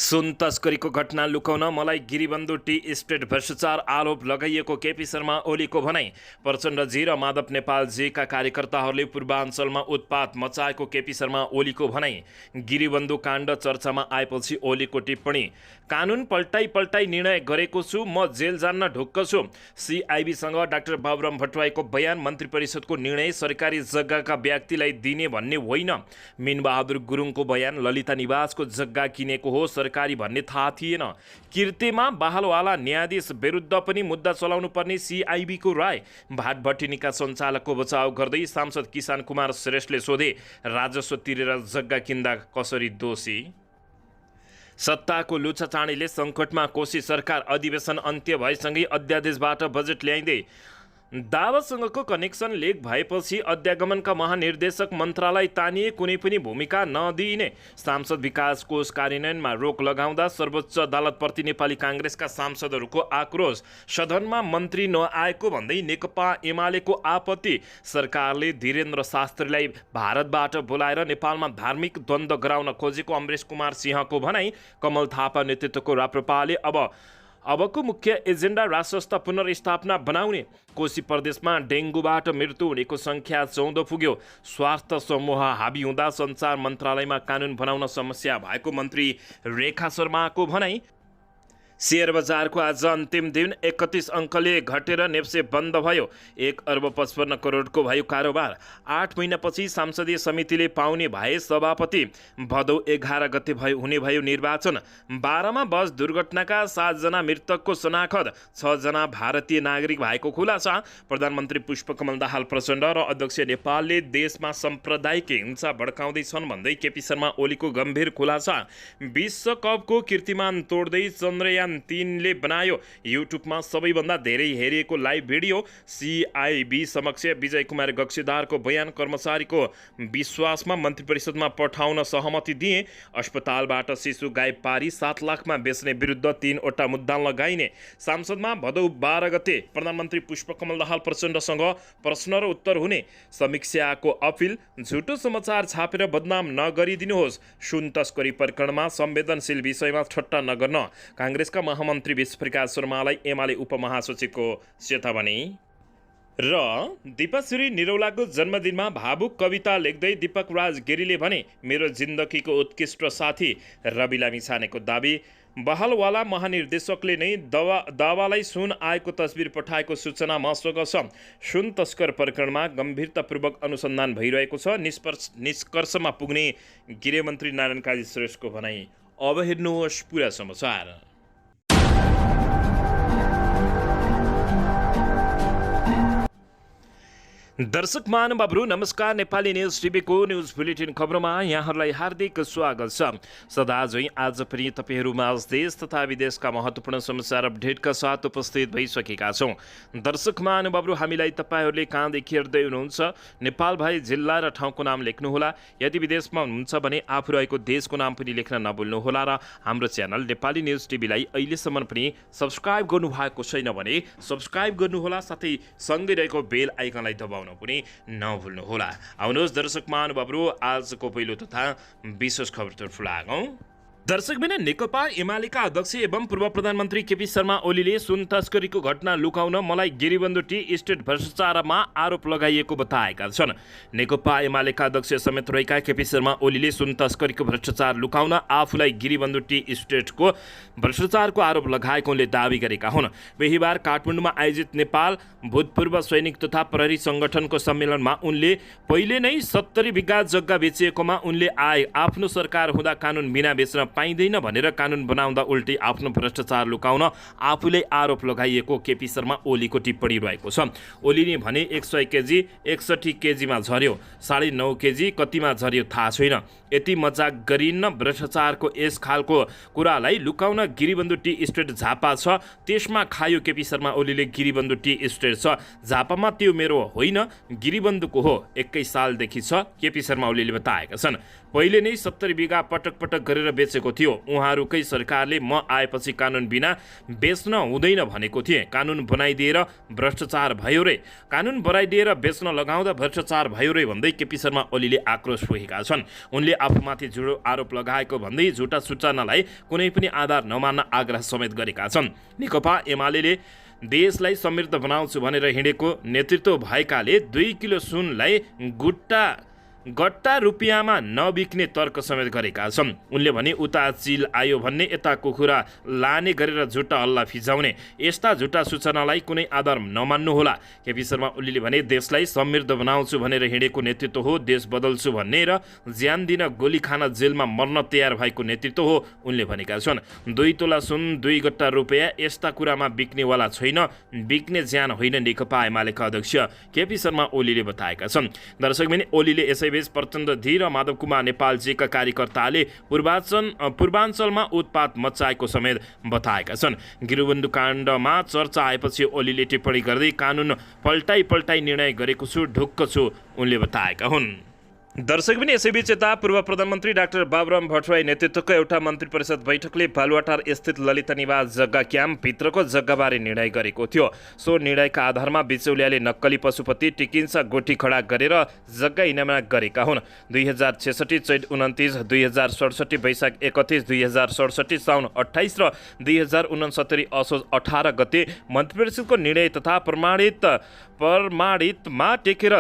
सुन तस्करीको घटना लुकाउन मलाई Giribandhu T state भ्रष्टाचार आरोप लगाइएको केपी शर्मा ओलीको भनाई। प्रचण्डजी र माधव नेपालजीका कार्यकर्ताहरूले पूर्वाञ्चलमा उत्पात मचाएको केपी शर्मा ओलीको भनाई। गिरिबन्धु काण्ड चर्चामा आएपछि ओलीको टिप्पणी, कानुन पल्टाई निर्णय गरेको छु, म जेल जान्न ढुक्क छु। सिआइबीसँग डाक्टर बाबुराम भट्टराईको बयान, मन्त्री परिषदको निर्णय सरकारी जग्गाका व्यक्तिलाई दिने भन्ने होइन। मिनबहादुर गुरुङको बयान, ललिता निवासको जग्गा किनेको हो, सरकारी भन्ने थाहा थिएन। किर्तेमा बहालवाला न्यायाधीश विरुद्ध पनि मुद्दा चलाउनु पर्ने सिआइबीको राय। भाटभट्टिनीका सञ्चालकको बचाउ गर्दै सांसद किसान कुमार श्रेष्ठले सोधे, राजस्व तिरेर जग्गा किन्दा कसरी दोषी? सत्ताको लुछाचाँडीले सङ्कटमा कोशी सरकार। अधिवेशन अन्त्य भएसँगै अध्यादेशबाट बजेट ल्याइँदै दावासँगको कनेक्सन लिक भएपछि अध्यागमनका महानिर्देशक मन्त्रालय तानिए, कुनै पनि भूमिका नदिइने। सांसद विकास कोष कार्यान्वयनमा रोक लगाउँदा सर्वोच्च अदालतप्रति नेपाली काङ्ग्रेसका सांसदहरूको आक्रोश। सदनमा मन्त्री नआएको भन्दै नेकपा एमालेको आपत्ति। सरकारले धीरेन्द्र शास्त्रीलाई भारतबाट बोलाएर नेपालमा धार्मिक द्वन्द्व गराउन खोजेको अमरेश कुमार सिंहको भनाई। कमल थापा नेतृत्वको राप्रपाले अबको मुख्य एजेन्डा राष्ट्रस्थ पुनर्स्थापना बनाउने। कोशी प्रदेशमा डेङ्गुबाट मृत्यु हुनेको सङ्ख्या 14 पुग्यो। स्वास्थ्य समूह हाबी हुँदा सञ्चार मन्त्रालयमा कानुन बनाउन समस्या भएको मन्त्री रेखा शर्माको भनाई। शेयर बजारको आज अन्तिम दिन 31 अङ्कले घटेर नेप्से बन्द भयो। 1,55 करोडको भयो कारोबार। 8 महिनापछि संसदीय समितिले पाउने भए सभापति। भदौ 11 गते हुने भयो निर्वाचन। 12मा बस दुर्घटनाका 7 जना मृतकको शनाखत, 6 जना भारतीय नागरिक भएको खुलासा। प्रधानमन्त्री पुष्पकमल दाहाल प्रचण्ड र अध्यक्ष नेपालले देशमा साम्प्रदायिक हिंसा भड्काउँदैछन् भन्दै केपी शर्मा ओलीको गम्भीर खुलासा। विश्वकपको कीर्तिमान तोड्दै चन्द्रयान 3 ले बनायो युट्युबमा सबैभन्दा धेरै हेरिएको लाइभ भिडियो। सिआइबी समक्ष विजय कुमार गक्सीदारको बयान, कर्मचारीको विश्वासमा मन्त्री परिषदमा पठाउन सहमति दिए। अस्पतालबाट शिशु गायब पारी 7 लाखमा बेच्ने विरुद्ध 3वटा मुद्दा लगाइने। संसदमा भदौ 12 गते प्रधानमन्त्री पुष्पकमल दाहाल प्रचण्डसँग प्रश्न र उत्तर हुने। समीक्षाको अपिल, झुटो समाचार छापेर बदनाम नगरिदिनुहोस्। सुन तस्करी प्रकरणमा संवेदनशील विषयमा ठट्टा नगर्न। काङ्ग्रेसका महामन्त्री विश्वप्रकाश शर्मालाई एमाले उपमहासचिवको चेतावनी। र दीपाश्री निरौलाको जन्मदिनमा भावुक कविता लेख्दै दीपक राज गिरीले भने, मेरो जिन्दगीको उत्कृष्ट साथी रवि लामिछानेको दाबी। बहालवाला महानिर्देशकले नै दावालाई सुन आएको तस्बिर पठाएको सूचना मसँग छ। सुन तस्कर प्रकरणमा गम्भीरतापूर्वक अनुसन्धान भइरहेको छ, निष्कर्षमा पुग्ने गृहमन्त्री नारायण काजी श्रेष्ठको भनाई। अब हेर्नुहोस् पुरा समाचार। दर्शक महानुभावहरू नमस्कार। नेपाली न्युज टिभीको न्युज बुलेटिन खबरमा यहाँहरूलाई हार्दिक स्वागत छ। सदा झैँ आज पनि तपाईँहरूमाझ देश तथा विदेशका महत्त्वपूर्ण समाचार अपडेटका साथ उपस्थित भइसकेका छौँ। दर्शक महानुभावहरू, हामीलाई तपाईँहरूले कहाँदेखि हेर्दै हुनुहुन्छ, नेपाल भए जिल्ला र ठाउँको नाम लेख्नुहोला। यदि विदेशमा हुनुहुन्छ भने आफू रहेको देशको नाम पनि लेख्न नभुल्नुहोला। र हाम्रो च्यानल नेपाली न्युज टिभीलाई अहिलेसम्म पनि सब्सक्राइब गर्नुभएको छैन भने सब्सक्राइब गर्नुहोला, साथै सँगै रहेको बेल आइकनलाई दबाउनु पनि नभुल्नुहोला। आउनुहोस् दर्शक महानुभावहरू, आजको पहिलो तथा विशेष खबरतर्फ लागौँ। दर्शकबिन नेकपा एमालेका अध्यक्ष एवं पूर्व प्रधानमन्त्री केपी शर्मा ओलीले सुन तस्करीको घटना लुकाउन मलाई गिरिबन्धु टी स्टेट भ्रष्टाचारमा आरोप लगाइएको बताएका छन्। नेकपा एमालेका अध्यक्ष समेत रहेका केपी शर्मा ओलीले सुन तस्करीको भ्रष्टाचार लुकाउन आफूलाई गिरिबन्धु टी स्टेटको भ्रष्टाचारको आरोप लगाएको उनले दावी गरेका हुन्। बिहिबार काठमाडौँमा आयोजित नेपाल भूतपूर्व सैनिक तथा प्रहरी सङ्गठनको सम्मेलनमा उनले पहिले नै 70 बिघा जग्गा बेचिएकोमा उनले आफ्नो सरकार हुँदा कानुन बिना बेच्न पाइँदैन भनेर कानुन बनाउँदा उल्टी आफ्नो भ्रष्टाचार लुकाउन आफूले आरोप लगाइएको केपी शर्मा ओलीको टिप्पणी रहेको छ। ओलीले भने 100 केजी 61 केजीमा झर्यो, 9.5 केजी कतिमा झर्यो थाहा छैन। यति मजाक गरिन्न। भ्रष्टाचारको यस खालको कुरालाई लुकाउन गिरिबन्धु टी स्टेट झापा छ, त्यसमा खायो केपी शर्मा ओलीले। गिरिबन्धु टी स्टेट छ झापामा, त्यो मेरो होइन, गिरिबन्धुको हो, 21 सालदेखि छ, केपी शर्मा ओलीले बताएका छन्। पहिले नै 70 बिघा पटक गरेर बेचेको बसेको थियो। उहाँहरूकै सरकारले म आएपछि कानुन बिना बेच्न हुँदैन भनेको थिए। कानुन बनाइदिएर भ्रष्टाचार भयो रे, कानुन बनाइदिएर बेच्न लगाउँदा भ्रष्टाचार भयो रे भन्दै केपी शर्मा ओलीले आक्रोश पोखेका छन्। उनले आफूमाथि झुटो आरोप लगाएको भन्दै झुटा सूचनालाई कुनै पनि आधार नमान्न आग्रह समेत गरेका छन्। नेकपा एमाले देशलाई समृद्ध बनाउँछु भनेर हिँडेको नेतृत्व भएकाले 2 किलो सुनलाई गट्टा रुपियाँमा नबिक्ने तर्क समेत गरेका छन्। उनले भने उता चिल आयो भन्ने यता कुखुरा लाने गरेर झुट्टा हल्ला फिजाउने, यस्ता झुट्टा सूचनालाई कुनै आधार नमान्नुहोला। केपी शर्मा ओलीले भने देशलाई समृद्ध बनाउँछु भनेर हिँडेको नेतृत्व हो देश बदल्छु भन्ने र ज्यान दिन गोली खान जेलमा मर्न तयार भएको नेतृत्व हो उनले भनेका छन्। 2 तोला सुन 2 गट्टा रुपियाँ यस्ता कुरामा बिक्नेवाला छैन, बिक्ने ज्यान होइन, नेकपा एमालेका अध्यक्ष केपी शर्मा ओलीले बताएका छन्। दर्शकबिन ओलीले यसैबीच प्रचण्ड धीर माधव कुमार नेपालजीका कार्यकर्ताले पूर्वाञ्चलमा उत्पात मच्चाएको समेत बताएका छन्। गिरिबन्धु काण्डमा चर्चा आएपछि ओलीले टिप्पणी गर्दै कानुन पल्टाई निर्णय गरेको छु, ढुक्क छु उनले बताएका हुन्। दर्शक पनि यसैबीच यता पूर्व प्रधानमन्त्री डाक्टर बाबुराम भट्टराई नेतृत्वको एउटा मन्त्री परिषद बैठकले बालुवाटार स्थित ललिता निवास जग्गा क्याम्पभित्रको जग्गाबारे निर्णय गरेको थियो। सो निर्णयका आधारमा बिचौलियाले नक्कली पशुपति टिकिन्सा गोठी खडा गरेर जग्गा इनामना गरेका हुन्। 2066 चैत 29, 2067 वैशाख 31, 2067 साउन 28 र 2069 असोज 18 गते मन्त्री परिषदको निर्णय तथा प्रमाणितमा टेकेर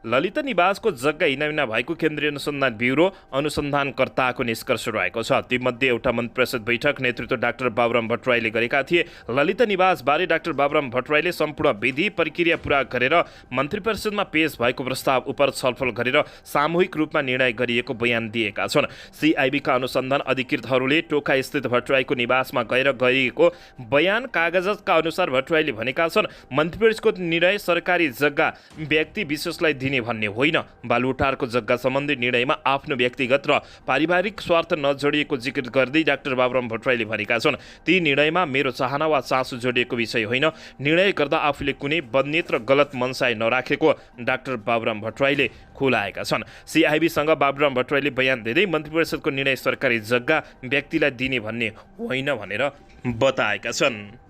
ललिता निवासको जग्गा इनामिना भएको केन्द्रीय अनुसन्धान ब्युरो अनुसन्धानकर्ताको निष्कर्ष रहेको छ। तीमध्ये एउटा मन्त्री परिषद बैठक नेतृत्व डाक्टर बाबुराम भट्टराईले गरेका थिए। ललिता निवासबारे डाक्टर बाबुराम भट्टराईले सम्पूर्ण विधि प्रक्रिया पूरा गरेर मन्त्री परिषदमा पेश भएको प्रस्ताव उप छलफल गरेर सामूहिक रूपमा निर्णय गरिएको बयान दिएका छन्। सिआइबीका अनुसन्धान अधिकृतहरूले टोखा स्थित भट्टराईको निवासमा गएर गरिएको बयान कागजका अनुसार भट्टराईले भनेका छन्, मन्त्री परिषदको निर्णय सरकारी जग्गा व्यक्ति विशेषलाई दिने भन्ने होइन। बालुवाटारको जग्गा सम्बन्धी निर्णयमा आफ्नो व्यक्तिगत र पारिवारिक स्वार्थ नजोडिएको जिकिर गर्दै डाक्टर बाबुराम भट्टराईले भनेका छन्, ती निर्णयमा मेरो चाहना वा चासो जोडिएको विषय होइन। निर्णय गर्दा आफूले कुनै बदनीत र गलत मनसाय नराखेको डाक्टर बाबुराम भट्टराईले खुलाएका छन्। सिआइबीसँग बाबुराम भट्टराईले बयान दिँदै मन्त्री परिषदको निर्णय सरकारी जग्गा व्यक्तिलाई दिने भन्ने होइन भनेर बताएका छन्।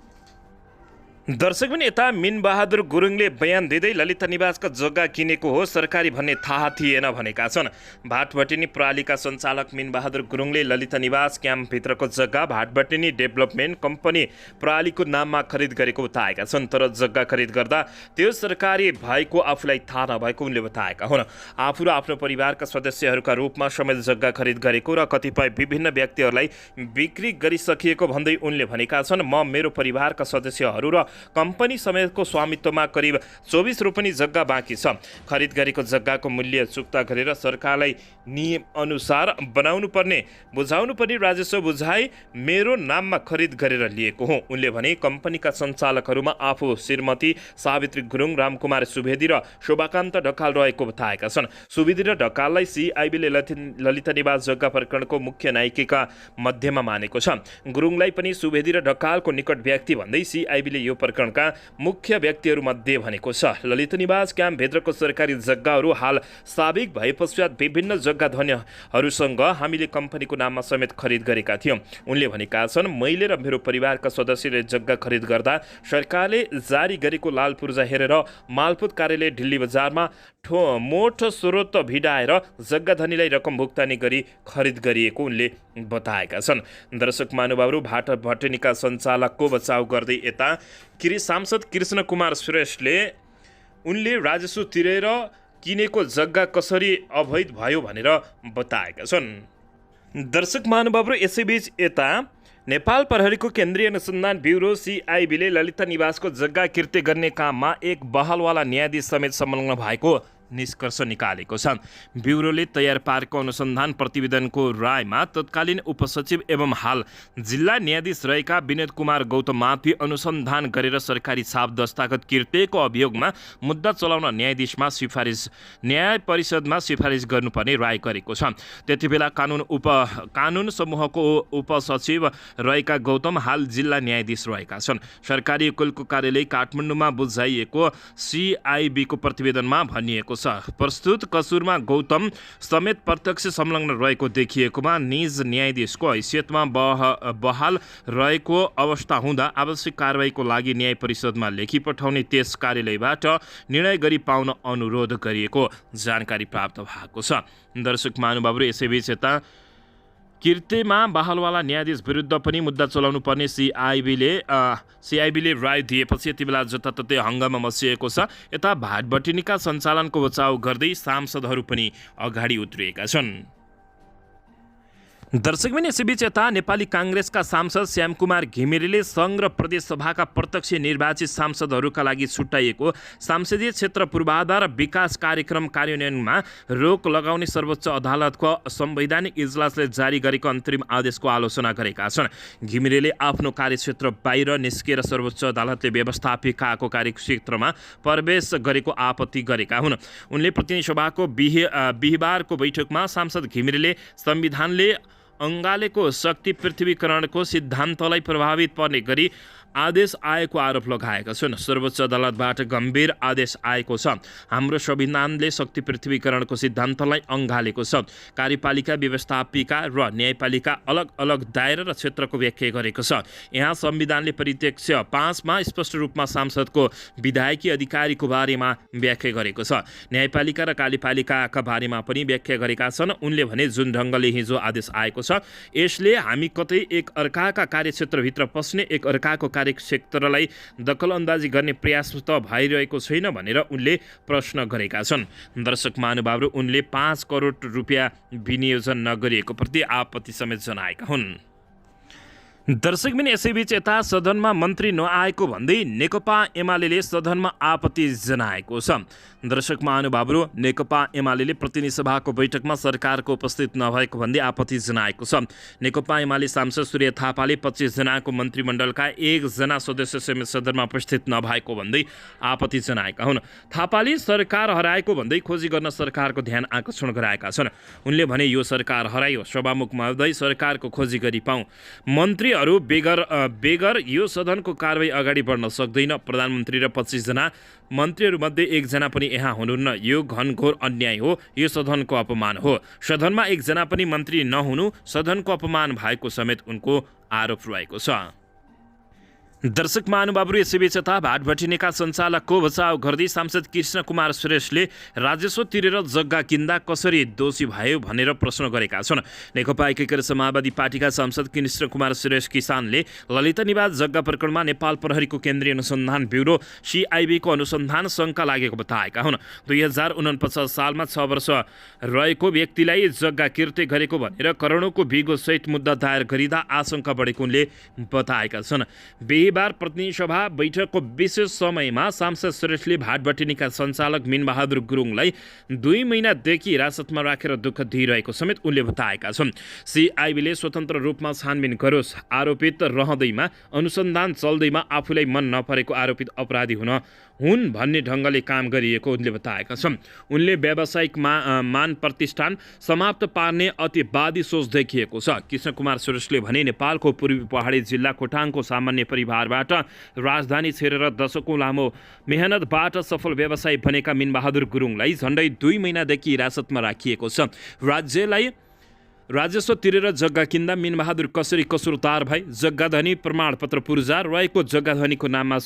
दर्शक पनि यता मिनबहादुर गुरुङले बयान दिँदै ललिता निवासका जग्गा किनेको हो, सरकारी भन्ने थाहा थिएन भनेका छन्। भाटभटेनी प्रणालीका सञ्चालक मिनबहादुर गुरुङले ललिता निवास क्याम्पभित्रको जग्गा भाटभटेनी डेभलपमेन्ट कम्पनी प्रणालीको नाममा खरिद गरेको बताएका छन्। तर जग्गा खरिद गर्दा त्यो सरकारी भएको आफूलाई थाहा नभएको उनले बताएका हुन्। आफू र आफ्नो परिवारका सदस्यहरूका रूपमा समेत जग्गा खरिद गरेको र कतिपय विभिन्न व्यक्तिहरूलाई बिक्री गरिसकिएको भन्दै उनले भनेका छन्, म मेरो परिवारका सदस्यहरू र कम्पनी समेतको स्वामित्वमा करिब 24 रोपनी जग्गा बाँकी छ। खरिद गरेको जग्गाको मूल्य चुक्ता गरेर सरकारलाई नियम अनुसार बुझाउनु पर्ने राजस्व बुझाइ मेरो नाममा खरिद गरेर लिएको हो। उनले भने कम्पनीका सञ्चालकहरूमा आफू श्रीमती सावित्री गुरुङ, रामकुमार सुवेदी र शोभाकान्त ढकाल रहेको बताएका छन्। सुवेदी र ढकाललाई सिआइबीले ललिता निवास जग्गा प्रकरणको मुख्य नायिका मध्यमा मानेको छ। गुरुङलाई पनि सुवेदी र ढकालको निकट व्यक्ति भन्दै सिआइबीले यो प्रकरणका मुख्य व्यक्तिहरूमध्ये भनेको छ। ललिता निवास क्याम्पभित्रको सरकारी जग्गाहरू हाल साबिक भए पश्चात विभिन्न जग्गा धनीहरूसँग हामीले कम्पनीको नाममा समेत खरिद गरेका थियौँ। उनले भनेका छन्, मैले र मेरो परिवारका सदस्यले जग्गा खरिद गर्दा सरकारले जारी गरेको लाल पूर्जा हेरेर मालपोत कार्यालय दिल्ली बजारमा मोठ स्रोत भिडाएर जग्गा धनीलाई रकम भुक्तानी गरी खरिद गरिएको उनले बताएका छन्। दर्शक महानुभावहरू, भाटभटेनीका सञ्चालकको बचाउ गर्दै यता सांसद कृष्ण कुमार श्रेष्ठले उनले राजस्व तिरेर किनेको जग्गा कसरी अवैध भयो भनेर बताएका छन्। दर्शक महानुभावहरू, यसैबीच यता नेपाल प्रहरीको केन्द्रीय अनुसन्धान ब्युरो सिआइबीले ललिता निवासको जग्गा किर्ती गर्ने काममा एक बहालवाला न्यायाधीश समेत संलग्न भएको निष्कर्ष निकालेको छ। ब्युरोले तयार पारेको अनुसन्धान प्रतिवेदनको रायमा तत्कालीन उपसचिव एवं हाल जिल्ला न्यायाधीश रहेका विनोद कुमार गौतममाथि अनुसन्धान गरेर सरकारी छाप दस्तावेज किर्तेको अभियोगमा मुद्दा चलाउन न्याय परिषदमा सिफारिस गर्नुपर्ने राय गरेको छ। त्यतिबेला कानुन समूहको उपसचिव रहेका गौतम हाल जिल्ला न्यायाधीश रहेका छन्। सरकारी वकिलको कार्यालय काठमाडौँमा बुझाइएको सिआइबीको प्रतिवेदनमा भनिएको छ। प्रस्तुत कसुरमा गौतम समेत प्रत्यक्ष संलग्न रहेको देखिएकोमा निज न्यायाधीशको हैसियतमा बहाल रहेको अवस्था हुँदा आवश्यक कारबाहीको लागि न्याय परिषदमा लेखी पठाउने त्यस कार्यालयबाट निर्णय गरी पाउन अनुरोध गरिएको जानकारी प्राप्त भएको छ। दर्शक महानुभावहरू, यसैबीच यता किर्तेमा बहालवाला न्यायाधीश विरुद्ध पनि मुद्दा चलाउनु पर्ने सिआइबीले राय दिएपछि यति बेला जताततै हङ्गामा मचिएको छ। यता भाटबटिनीका सञ्चालनको बचाउ गर्दै सांसदहरू पनि अगाडि उत्रिएका छन्। दर्शकबिन, यसैबीच यता नेपाली काङ्ग्रेसका सांसद श्यामकुमार घिमिरेले सङ्घ र प्रदेशसभाका प्रत्यक्ष निर्वाचित सांसदहरूका लागि छुट्याइएको संसदीय क्षेत्र पूर्वाधार विकास कार्यक्रम कार्यान्वयनमा रोक लगाउने सर्वोच्च अदालतको संवैधानिक इजलासले जारी गरेको अन्तरिम आदेशको आलोचना गरेका छन्। घिमिरेले आफ्नो कार्यक्षेत्र बाहिर निस्किएर सर्वोच्च अदालतले व्यवस्थापिकाको कार्यक्षेत्रमा प्रवेश गरेको आपत्ति गरेका हुन्। उनले प्रतिनिधि सभाको बिहिबारको बैठकमा सांसद घिमिरेले संविधानले अङ्गालेको शक्ति पृथ्वीकरणको सिद्धान्तलाई प्रभावित पर्ने गरी आदेश आएको आरोप लगाएका छन्। सर्वोच्च अदालतबाट गम्भीर आदेश आएको छ। हाम्रो संविधानले शक्ति पृथ्वीकरणको सिद्धान्तलाई अँगालेको छ। कार्यपालिका, व्यवस्थापिका र न्यायपालिका अलग अलग दायरा र क्षेत्रको व्याख्या गरेको छ। यहाँ संविधानले परित्यक्ष 5 मा स्पष्ट रूपमा सांसदको विधायकी अधिकारको बारेमा व्याख्या गरेको छ। न्यायपालिका र कार्यपालिकाका बारेमा पनि व्याख्या गरेका छन्। उनले भने जुन ढङ्गले हिजो आदेश आएको छ, यसले हामी कतै एक अर्काका कार्यक्षेत्रभित्र पस्ने, एक अर्काको कार्यक्षेत्रलाई दखलअन्दाजी गर्ने प्रयास त भइरहेको छैन भनेर उनले प्रश्न गरेका छन्। दर्शक महानुभावहरू, उनले 5 करोड रुपियाँ विनियोजन नगरिएको प्रति आपत्ति समेत जनाएका हुन्। दर्शकबिन, यसैबीच यता सदनमा मन्त्री नआएको भन्दै नेकपा एमाले सदनमा आपत्ति जनाएको छ। दर्शक महानुभावहरू, नेकपा एमाले प्रतिनिधि सभाको बैठकमा सरकारको उपस्थित नभएको भन्दै आपत्ति जनाएको छ। नेकपा एमाले सांसद सूर्य थापाले 25 जनाको मन्त्रीमण्डलका 1 जना सदस्य समेत सदनमा उपस्थित नभएको भन्दै आपत्ति जनाएका हुन्। थापाले सरकार हराएको भन्दै खोजी गर्न सरकारको ध्यान आकर्षण गराएका छन्। उनले भने यो सरकार हरायो, सभामुख महोदय सरकारको खोजी गरी पाऊँ। मन्त्रीहरू बेगर यो सदनको कारबाही अगाडि बढ्न सक्दैन। प्रधानमन्त्री र 25 जना मन्त्रीहरूमध्ये 1 जना पनि यहाँ हुनुहुन्न। यो घनघोर अन्याय हो, यो सदनको अपमान हो। सदनमा 1 जना पनि मन्त्री नहुनु सदनको अपमान भएको समेत उनको आरोप रहेको छ। दर्शक महानुभावहरू, यसैबीच यता भाटबटिनीका सञ्चालकको बचाउ गर्दै सांसद कृष्ण कुमार श्रेष्ठले राजस्व तिरेर जग्गा किन्दा कसरी दोषी भयो भनेर प्रश्न गरेका छन्। नेकपा एकीकृत समाजवादी पार्टीका सांसद कृष्ण कुमार श्रेष्ठ किसानले ललिता निवास जग्गा प्रकरणमा नेपाल प्रहरीको केन्द्रीय अनुसन्धान ब्युरो सिआइबीको अनुसन्धान शङ्का लागेको बताएका हुन्। 2049 सालमा 6 वर्ष रहेको व्यक्तिलाई जग्गा किर्ते गरेको भनेर करोडौँको बिगो सहित मुद्दा दायर गरिँदा आशंका बढेको उनले बताएका छन्। बिहिबार प्रतिनिधि सभा बैठकको विशेष समयमा सांसद श्रेष्ठले भाटबटिनीका सञ्चालक मिनबहादुर गुरुङलाई 2 महिनादेखि हिरासतमा राखेर दुःख दिइरहेको समेत उनले बताएका छन्। सिआइबीले स्वतन्त्र रूपमा छानबिन गरोस्, आरोपित रहँदैमा अनुसन्धान चल्दैमा आफूलाई मन नपरेको आरोपित अपराधी हुन् भन्ने ढङ्गले काम गरिएको उनले बताएका छन्। उनले व्यावसायिक मान प्रतिष्ठान समाप्त पार्ने अतिवादी सोच देखिएको छ। कृष्ण कुमार श्रेष्ठले भने नेपालको पूर्वी पहाडी जिल्ला खोटाङको सामान्य परिवारबाट राजधानी छेरेर दशकौँ लामो मेहनतबाट सफल व्यवसायी बनेका मिनबहादुर गुरुङलाई झन्डै 2 महिनादेखि हिरासतमा राखिएको छ। राज्यलाई राजस्व तिरेर जग्गा किन्दा मिनबहादुर कसरी कसुरदार भई? जग्गाधनी प्रमाणपत्र पुर्जा रहेको जग्गाधनीको नाममा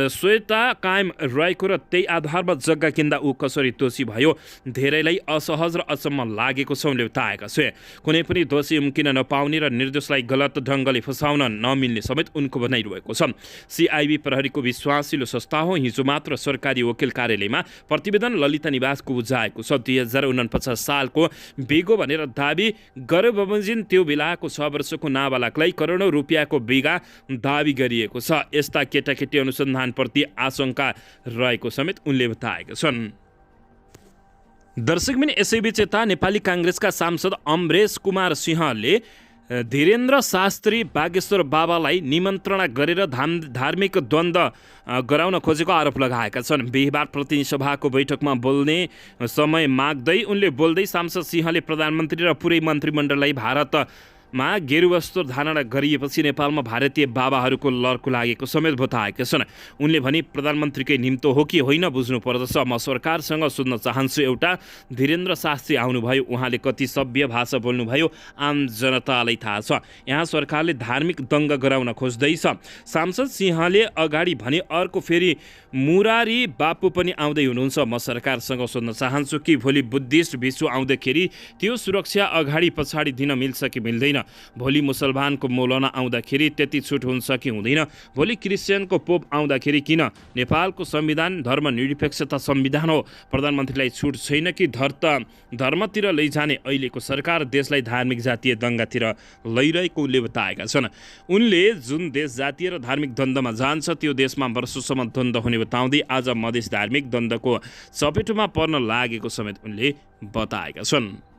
स्वेता कायम रहेको र त्यही आधारमा जग्गा किन्दा ऊ कसरी दोषी भयो? धेरैलाई असहज र अचम्म लागेको छ उनले बताएका छन्। कुनै पनि दोषी उम्किन नपाउने र निर्दोषलाई गलत ढङ्गले फसाउन नमिल्ने समेत उनको भनाइरहेको छ। सिआइबी प्रहरीको विश्वासिलो संस्था हो। हिजो मात्र सरकारी वकिल कार्यालयमा प्रतिवेदन ललिता निवासको बुझाएको छ। 2049 सालको बिगो भनेर गरे बमोजिम त्यो बेलाको 6 वर्षको नाबालकलाई करोडौँ रुपियाँको बिगा दाबी गरिएको छ। यस्ता केटाकेटी अनुसन्धानप्रति आशंका रहेको समेत उनले बताएका छन्। दर्शकबिन, यसैबीच यता नेपाली काङ्ग्रेसका सांसद अमरेश कुमार सिंहले धीरेन्द्र शास्त्री बागेश्वर बाबालाई निमन्त्रणा गरेर धार्मिक द्वन्द्व गराउन खोजेको आरोप लगाएका छन्। बिहिबार प्रतिनिधि सभाको बैठकमा बोल्ने समय माग्दै उनले बोल्दै सांसद सिंहले प्रधानमन्त्री र पुरै मन्त्रीमण्डललाई भारत गेरु वस्त्र धारण गरिएपछि नेपालमा भारतीय बाबाहरूको लर्को लागेको समेत बताएका छन्। उनले भने प्रधानमन्त्रीकै निम्तो हो कि होइन बुझ्नु पर्दछ। म सरकारसँग सोध्न चाहन्छु। एउटा धीरेन्द्र शास्त्री आउनुभयो, उहाँले कति सभ्य भाषा बोल्नुभयो आम जनतालाई थाहा छ। यहाँ सरकारले धार्मिक दङ्गा गराउन खोज्दैछ। सांसद सिंहले अगाडि भने अर्को फेरि मुरारी बापु पनि आउँदै हुनुहुन्छ। म सरकारसँग सोध्न चाहन्छु कि भोलि बुद्धिस्ट भिक्षु आउँदाखेरि त्यो सुरक्षा अगाडि पछाडि दिन मिल्छ कि मिल्दैन? भोलि मुसलमानको मौलाना आउँदाखेरि त्यति छुट हुन्छ कि हुँदैन? भोलि क्रिस्चियनको पोप आउँदाखेरि किन? नेपालको संविधान धर्मनिरपेक्षता संविधान हो। प्रधानमन्त्रीलाई छुट छैन कि धर्मतिर लैजाने? अहिलेको सरकार देशलाई धार्मिक जातीय दङ्गातिर लैरहेको उनले बताएका छन्। उनले जुन देश जातीय र धार्मिक द्वन्द्वमा जान्छ त्यो देशमा वर्षसम्म द्वन्द्व हुने बताउँदै आज मधेस धार्मिक द्वन्द्वको चपेटमा पर्न लागेको समेत उनले बताएका छन्।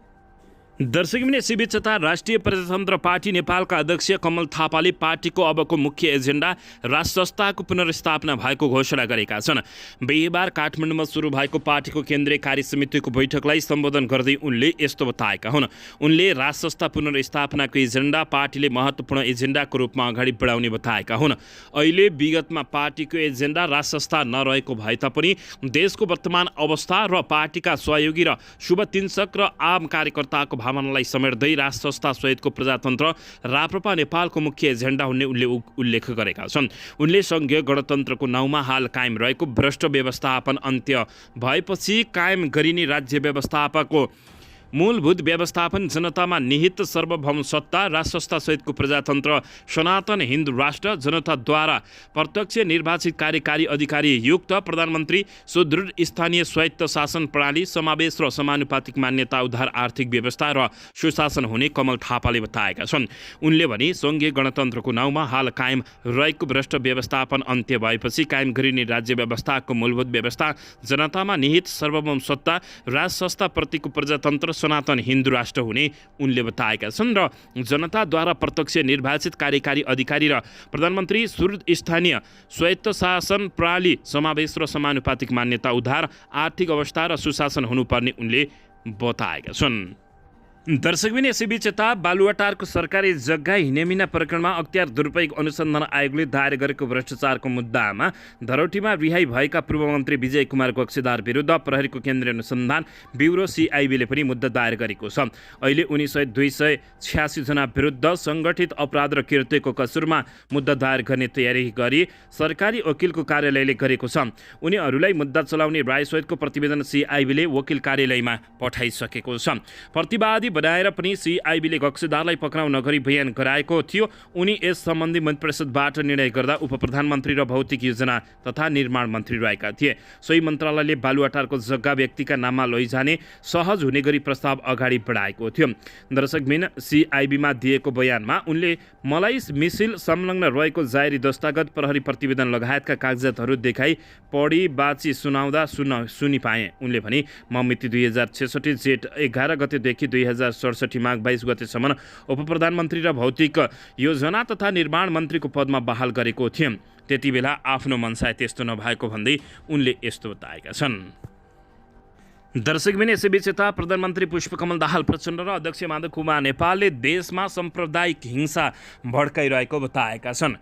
दर्शकबिन यसैबीच राष्ट्रिय प्रजातन्त्र पार्टी नेपालका अध्यक्ष कमल थापाले पार्टीको अबको मुख्य एजेन्डा राष्ट्र संस्थाको पुनर्स्थापना भएको घोषणा गरेका छन्। बिहीबार काठमाडौँमा सुरु भएको पार्टीको केन्द्रीय कार्य समितिको बैठकलाई सम्बोधन गर्दै उनले यस्तो बताएका हुन्। उनले राष्ट्र संस्था पुनर्स्थापनाको एजेन्डा पार्टीले महत्त्वपूर्ण एजेन्डाको रूपमा अगाडि बढाउने बताएका हुन्। अहिले विगतमा पार्टीको एजेन्डा राष्ट्र संस्था नरहेको भए तापनि देशको वर्तमान अवस्था र पार्टीका सहयोगी र शुभचिन्तक र आम कार्यकर्ताको भावनालाई समेट्दै राष्ट्र संस्था सहितको प्रजातन्त्र राप्रपा नेपालको मुख्य एजेन्डा हुने उनले उल्लेख गरेका छन्। उनले सङ्घीय गणतन्त्रको नाउँमा हाल कायम रहेको भ्रष्ट व्यवस्थापन अन्त्य भएपछि कायम गरिने राज्य व्यवस्थापकको मूलभूत व्यवस्थापन, जनतामा निहित सार्वभौम सत्ता, राष्ट्र संस्था सहितको प्रजातन्त्र, सनातन हिन्दू राष्ट्र, जनताद्वारा प्रत्यक्ष निर्वाचित कार्यकारी अधिकारी युक्त प्रधानमन्त्री, सुदृढ स्थानीय स्वायत्त शासन प्रणाली, समावेश र समानुपातिक मान्यता, उद्धार आर्थिक व्यवस्था र सुशासन हुने कमल थापाले बताएका छन्। उनले भने सङ्घीय गणतन्त्रको नाउँमा हाल कायम रहेको भ्रष्ट व्यवस्थापन अन्त्य भएपछि कायम गरिने राज्य व्यवस्थाको मूलभूत व्यवस्था, जनतामा निहित सार्वभौम सत्ता, राष्ट्र संस्थाप्रतिको प्रजातन्त्र, सनातन हिन्दू राष्ट्र हुने उनले बताएका छन् र जनताद्वारा प्रत्यक्ष निर्वाचित कार्यकारी अधिकारी र प्रधानमन्त्री, सुदृढ स्थानीय स्वायत्त शासन प्रणाली, समावेश र समानुपातिक मान्यता, उद्धार आर्थिक अवस्था र सुशासन हुनुपर्ने उनले बताएका छन्। दर्शकबिन यसैबीच बालुवाटारको सरकारी जग्गा हिनेमिना प्रकरणमा अख्तियार दुरुपयोग अनुसन्धान आयोगले दायर गरेको भ्रष्टाचारको मुद्दामा धरोटीमा रिहाई भएका पूर्व मन्त्री विजय कुमार गक्सीदार विरुद्ध प्रहरीको केन्द्रीय अनुसन्धान ब्युरो CIB ले पनि मुद्दा दायर गरेको छ। अहिले उनी सहित 286 जना विरुद्ध सङ्गठित अपराध र कृत्यको कसुरमा मुद्दा दायर गर्ने तयारी गरी सरकारी वकिलको कार्यालयले गरेको छ। उनीहरूलाई मुद्दा चलाउने रायसहितको प्रतिवेदन CIB ले वकिल कार्यालयमा पठाइसकेको छ। प्रतिवादी बनाएर पनि CIB ले गक्सीदारलाई पक्राउ नगरी बयान गराएको थियो। उनी यस सम्बन्धी मन्त्रिपरिषदबाट निर्णय गर्दा उपप्रधानमन्त्री र भौतिक योजना तथा निर्माण मन्त्री रहेका थिए। सोही मन्त्रालयले बालुवाटारको जग्गा व्यक्तिका नाममा लैजाने सहज हुने गरी प्रस्ताव अगाडि बढाएको थियो। दर्शकबिन CIB मा दिएको बयानमा उनले मलाई मिसिल संलग्न रहेको जाहेरी दस्तावेज, प्रहरी प्रतिवेदन लगायतका कागजातहरू देखाई पढी बाची सुनाउँदा सुनि पाएँ। उनले भने म मिति 2066 जेठ 11 गतेदेखि 2067 माघ 22 गतेसम्म उपप्रधानमन्त्री र भौतिक योजना तथा निर्माण मन्त्रीको पदमा बहाल गरेको थिएँ। त्यति बेला आफ्नो मनसाय त्यस्तो नभएको भन्दै उनले यस्तो बताएका छन्। दर्शकबिन यसैबीच प्रधानमन्त्री पुष्पकमल दाहाल प्रचण्ड र अध्यक्ष माधव कुमार नेपालले देशमा साम्प्रदायिक हिंसा भड्काइरहेको बताएका छन्।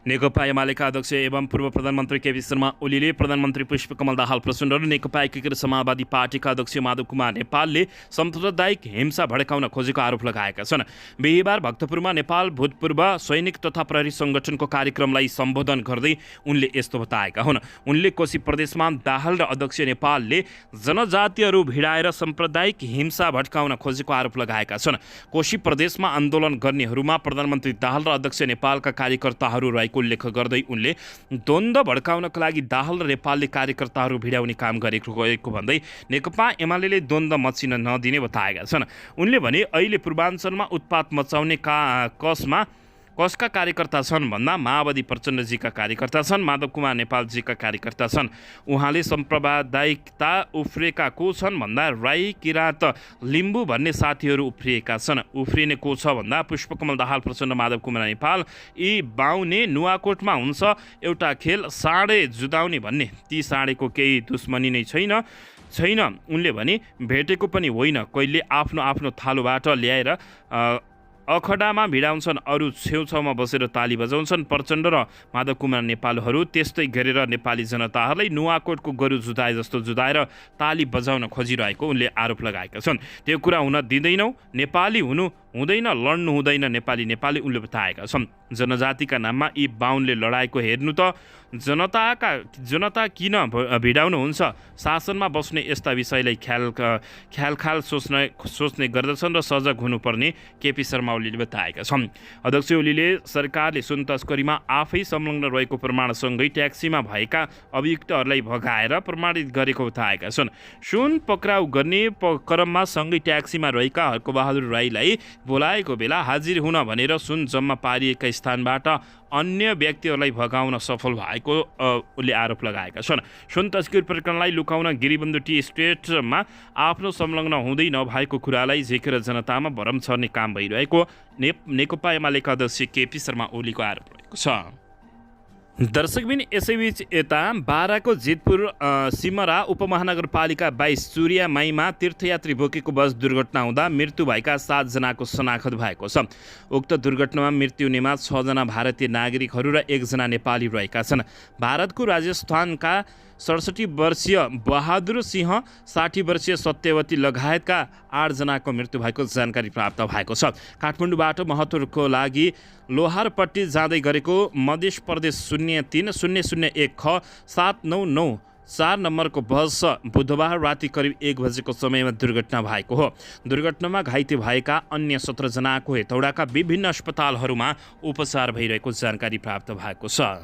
नेकपा एमालेका अध्यक्ष एवं पूर्व प्रधानमन्त्री केपी शर्मा ओलीले प्रधानमन्त्री पुष्पकमल दाहाल प्रचण्ड र नेकपा एकीकृत समाजवादी पार्टीका अध्यक्ष माधव कुमार नेपालले साम्प्रदायिक हिंसा भड्काउन खोजेको आरोप लगाएका छन्। बिहीबार भक्तपुरमा नेपाल भूतपूर्व सैनिक तथा प्रहरी सङ्गठनको कार्यक्रमलाई सम्बोधन गर्दै उनले यस्तो बताएका हुन्। उनले कोशी प्रदेशमा दाहाल र अध्यक्ष नेपालले जनजातिहरू भिडाएर साम्प्रदायिक हिंसा भड्काउन खोजेको आरोप लगाएका छन्। कोशी प्रदेशमा आन्दोलन गर्नेहरूमा प्रधानमन्त्री दाहाल र अध्यक्ष नेपालका कार्यकर्ताहरू रहेको उल्लेख गर्दै उनले द्वन्द्व भड्काउनका लागि दाहाल र नेपालले कार्यकर्ताहरू भिडाउने काम गरेको भन्दै नेकपा एमाले द्वन्द्व मचिन नदिने बताएका छन्। उनले भने अहिले पूर्वाञ्चलमा उत्पात मचाउने कसका कार्यकर्ता छन् भन्दा माओवादी प्रचण्डजीका कार्यकर्ता छन्, माधव कुमार नेपालजीका कार्यकर्ता छन्। उहाँले साम्प्रदायिकता उफ्रेका को छन् भन्दा राई, किराँत, लिम्बू भन्ने साथीहरू उफ्रिएका छन्। उफ्रिने को छ भन्दा पुष्पकमल दाहाल प्रचण्ड, माधव कुमार नेपाल। यी बाउने नुवाकोटमा हुन्छ एउटा खेल साँडे जुदाउने भन्ने, ती साँडेको केही दुश्मनी नै छैन। उनले भने भेटेको पनि होइन, कहिले आफ्नो आफ्नो थालोबाट ल्याएर अखडामा भिडाउँछन्, अरू छेउछाउमा बसेर ताली बजाउँछन्। प्रचण्ड र माधव कुमार नेपालहरू त्यस्तै गरेर नेपाली जनताहरूलाई नुवाकोटको गोरु जुधाए जस्तो जुधाएर ताली बजाउन खोजिरहेको उनले आरोप लगाएका छन्। त्यो कुरा हुन दिँदैनौ, नेपाली हुनु हुँदैन, लड्नु हुँदैन नेपाली उनले बताएका छन्। जनजातिका नाममा यी बाहुनले लडाएको हेर्नु त जनता किन भिडाउनुहुन्छ? शासनमा बस्ने यस्ता विषयलाई ख्याल सोच्ने गर्दछन् र सजग हुनुपर्ने केपी शर्मा ओलीले बताएका छन्। अध्यक्ष ओलीले सरकारले सुन तस्करीमा आफै संलग्न रहेको प्रमाणसँगै ट्याक्सीमा भएका अभियुक्तहरूलाई भगाएर प्रमाणित गरेको बताएका छन्। सुन पक्राउ गर्ने क्रममा सँगै ट्याक्सीमा रहेका हर्कबहादुर राईलाई बोलाएको बेला हाजिर हुन भनेर सुन जम्मा पारिएका स्थानबाट अन्य व्यक्तिहरूलाई भगाउन सफल भएको उनले आरोप लगाएका छन्। सुन तस्किर प्रकरणलाई लुकाउन गिरिबन्धु टी स्टेटमा आफ्नो संलग्न हुँदै नभएको कुरालाई झिकेर जनतामा भरम छर्ने काम भइरहेको नेकपा एमालेका अध्यक्ष केपी शर्मा ओलीको आरोप रहेको छ। दर्शकबिन यसैबीच यता बाराको जितपुर सिमरा उपमहानगरपालिका 22 चुरियामाईमा तीर्थयात्री बोकेको बस दुर्घटना हुँदा मृत्यु भएका 7 जनाको शनाखत भएको छ। उक्त दुर्घटनामा मृत्यु हुनेमा 6 जना भारतीय नागरिकहरू र 1 जना नेपाली रहेका छन्। भारतको राजस्थानका 67 वर्षीय बहादुर सिंह, 60 वर्षीय सत्यवती लगायतका 8 जनाको मृत्यु भएको जानकारी प्राप्त भएको छ। काठमाडौँबाट महत्त्वको लागि लोहारपट्टि जाँदै गरेको मध्य प्रदेश 03-001 ख 799 4 नम्बरको बस बुधबार राति करिब 1 बजेको समयमा दुर्घटना भएको हो। दुर्घटनामा घाइते भएका अन्य 17 जनाको हेटौडाका विभिन्न अस्पतालहरूमा उपचार भइरहेको जानकारी प्राप्त भएको छ।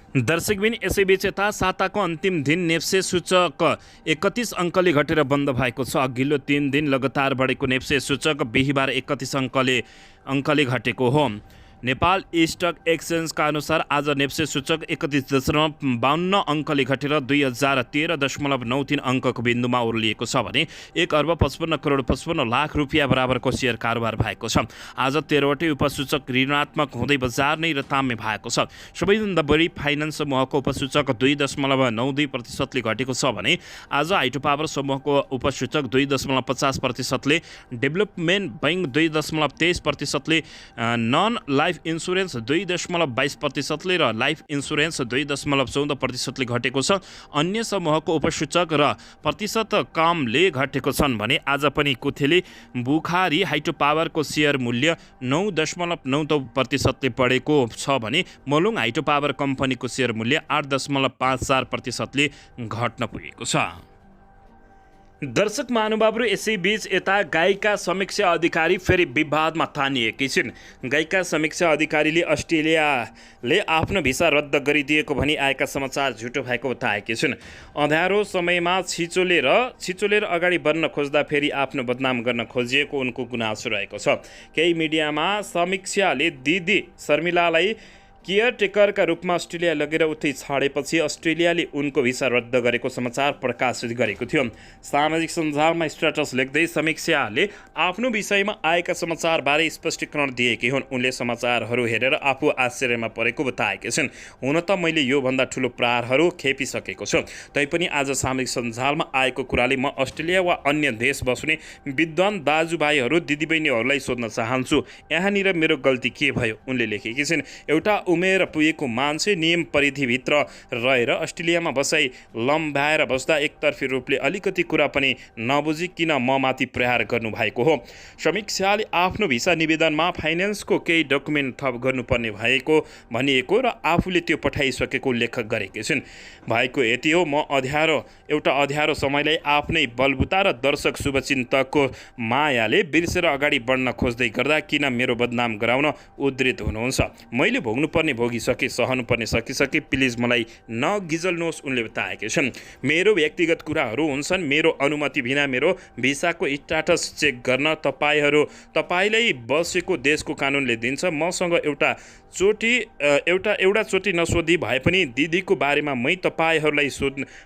दर्शकबिन यसैबीच यता साताको अन्तिम दिन नेप्से सूचक 31 अङ्कले घटेर बन्द भएको छ। अघिल्लो 3 दिन लगातार बढेको नेप्से सूचक बिहिबार 31 अङ्कले घटेको हो। नेपाल स्टक एक्सचेन्जका अनुसार आज नेप्से सूचक 31.52 अङ्कले घटेर 2013.93 अङ्कको बिन्दुमा ओर्लिएको छ भने 1 अर्ब 55 करोड 55 लाख रुपियाँ बराबरको सेयर कारोबार भएको छ। आज 13वटै उपसूचक ऋणात्मक हुँदै बजार नै ताम्य भएको छ। सबैभन्दा बढी फाइनेन्स समूहको उपसूचक 2.92% घटेको छ भने आज हाइड्रो पावर समूहको उपसूचक 2.50%ले, डेभलपमेन्ट बैंक 2.23%ले, नन लाइफ इन्सुरेन्स 2.22%ले र लाइफ इन्सुरेन्स 2.14%ले घटेको छ। अन्य समूहको उपसूचक र प्रतिशत कमले घटेको छन् भने आज पनि कुथेली बुखारी हाइड्रो पावरको सेयर मूल्य 9.92%ले बढेको छ भने मलुङ हाइड्रो पावर कम्पनीको सेयर मूल्य 8.54%ले घट्न पुगेको छ। दर्शक महानुभावहरू यसैबीच यता गायिका समीक्षा अधिकारी फेरि विवादमा तानिएकी छिन्। गायिका समीक्षा अधिकारीले अस्ट्रेलियाले आफ्नो भिसा रद्द गरिदिएको भनी आएका समाचार झुटो भएको बताएकी छिन्। अँध्यारो समयमा छिचोलेर अगाडि बढ्न खोज्दा फेरि आफ्नो बदनाम गर्न खोजिएको उनको गुनासो रहेको छ। केही मिडियामा समीक्षाले दिदी शर्मिलालाई केयरटेकरका रूपमा अस्ट्रेलिया लगेर उतै छाडेपछि अस्ट्रेलियाले उनको भिसा रद्द गरेको समाचार प्रकाशित गरेको थियो। सामाजिक सञ्जालमा स्ट्याटस लेख्दै समीक्षाले आफ्नो विषयमा आएका समाचारबारे स्पष्टीकरण दिएकी हुन्। उनले समाचारहरू हेरेर आफू आश्चर्यमा परेको बताएकी छिन्। हुन त मैले योभन्दा ठुलो प्रहारहरू खेपिसकेको छु, तैपनि आज सामाजिक सञ्जालमा आएको कुराले म अस्ट्रेलिया वा अन्य देश बस्ने विद्वान दाजुभाइहरू दिदीबहिनीहरूलाई सोध्न चाहन्छु, यहाँनिर मेरो गल्ती के भयो? उनले लेखेकी छिन्। एउटा उमेर पुगेको मान्छे नियम परिधिभित्र रहेर अस्ट्रेलियामा बसाई लम्ब्याएर बस्दा एकतर्फी रूपले अलिकति कुरा पनि नबुझी किन ममाथि प्रहार गर्नुभएको हो? समीक्षाले आफ्नो भिसा निवेदनमा फाइनेन्सको केही डकुमेन्ट थप गर्नुपर्ने भनिएको र आफूले त्यो पठाइसकेको उल्लेख गरेकी छिन्। भएको यति हो, म एउटा अँध्यारो समयलाई आफ्नै बलबुता र दर्शक शुभचिन्तकको मायाले बिर्सेर अगाडि बढ्न खोज्दै गर्दा किन मेरो बदनाम गराउन उद्धृत हुनुहुन्छ? मैले भोग्नुपर्ने भोगिसके, सहनुपर्ने सकिसके, प्लिज मलाई नगिजल्नुहोस्, उनले बताएका छन्। मेरो व्यक्तिगत कुराहरू हुन्छन्। मेरो अनुमति बिना मेरो भिसाको स्ट्याटस चेक गर्न तपाईँलाई बसेको देशको कानुनले दिन्छ। मसँग एउटा चोटि नसोधी भए पनि दिदीको बारेमा मै तपाईँहरूलाई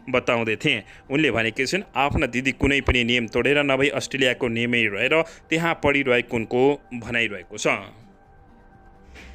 बताउँदै थिएँ, उनले भनेकी छिन्। आफ्ना दिदी कुनै पनि नियम तोडेर नभई अस्ट्रेलियाको नियमै रहेर त्यहाँ पढिरहेको उनको भनाइरहेको छ।